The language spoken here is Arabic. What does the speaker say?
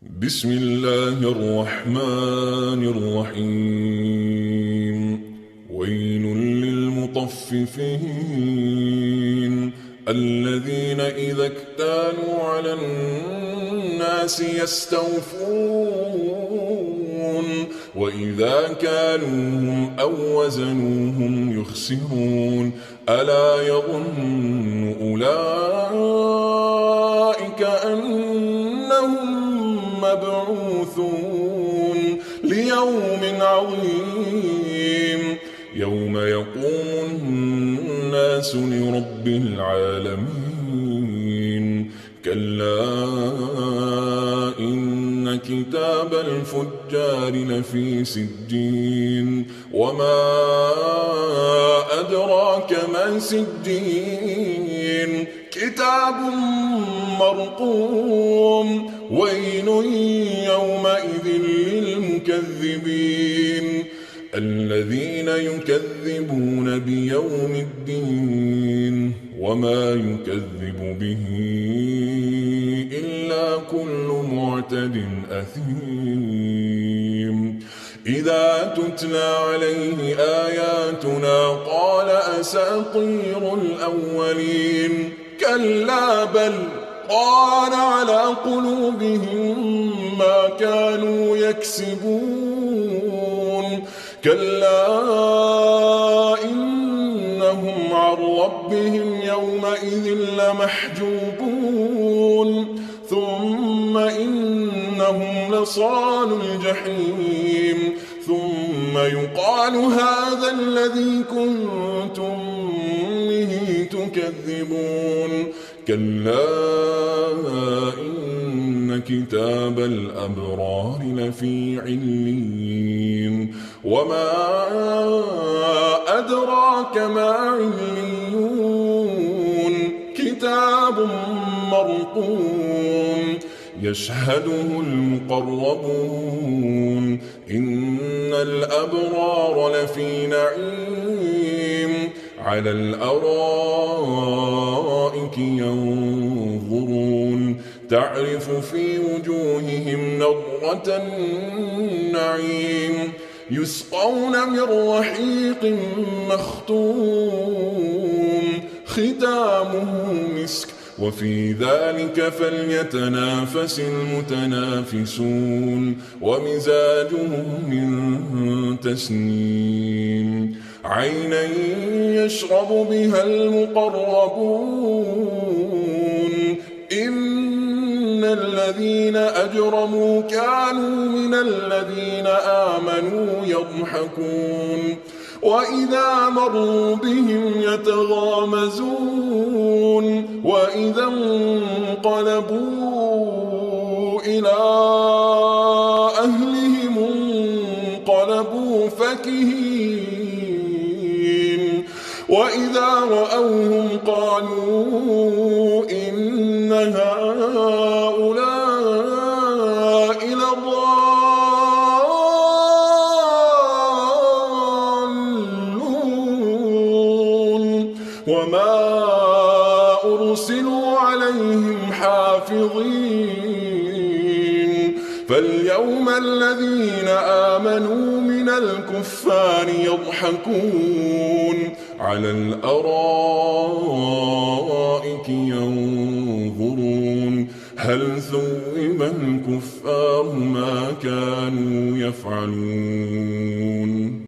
بسم الله الرحمن الرحيم. ويل للمطففين الذين إذا اكتالوا على الناس يستوفون وإذا كالوهم أو وزنوهم يخسرون. ألا يظن أولئك أنهم مبعوثون ليوم عظيم يوم يقوم الناس لرب العالمين. كلا إن كتاب الفجار لفي سجين وما أدراك ما سجين كتاب مرقوم. ويل يومئذ للمكذبين الذين يكذبون بيوم الدين وما يكذب به إلا كل معتد أثيم. إذا تتلى عليه آياتنا قال أساطير الأولين. كلا بل طال على قلوبهم ما كانوا يكسبون. كلا إنهم عن ربهم يومئذ لمحجوبون. ثم إنهم لصال الجحيم. ثم يقال هذا الذي كنتم به تكذبون. كلا إن كتاب الأبرار لفي عليين وما أدراك ما عليون كتاب مرقوم يشهده المقربون. إن الأبرار لفي نعيم على الأرائك ينظرون تعرف في وجوههم نضرة النعيم يسقون من رحيق مختوم ختامه مسك وفي ذلك فليتنافس المتنافسون. ومزاجه من تسنيم عينا يشرب بها المقربون. إن الذين أجرموا كانوا من الذين آمنوا يضحكون وإذا مروا بهم يتغامزون. وإذا انقلبوا إلى أهلهم انقلبوا فكهين. وإذا رأوهم قالوا إن هؤلاء لضالون وما أرسلوا عليهم حافظين. فاليوم الذين آمنوا من الكفار يضحكون على الأرائك ينظرون هل ثوب الكفار ما كانوا يفعلون.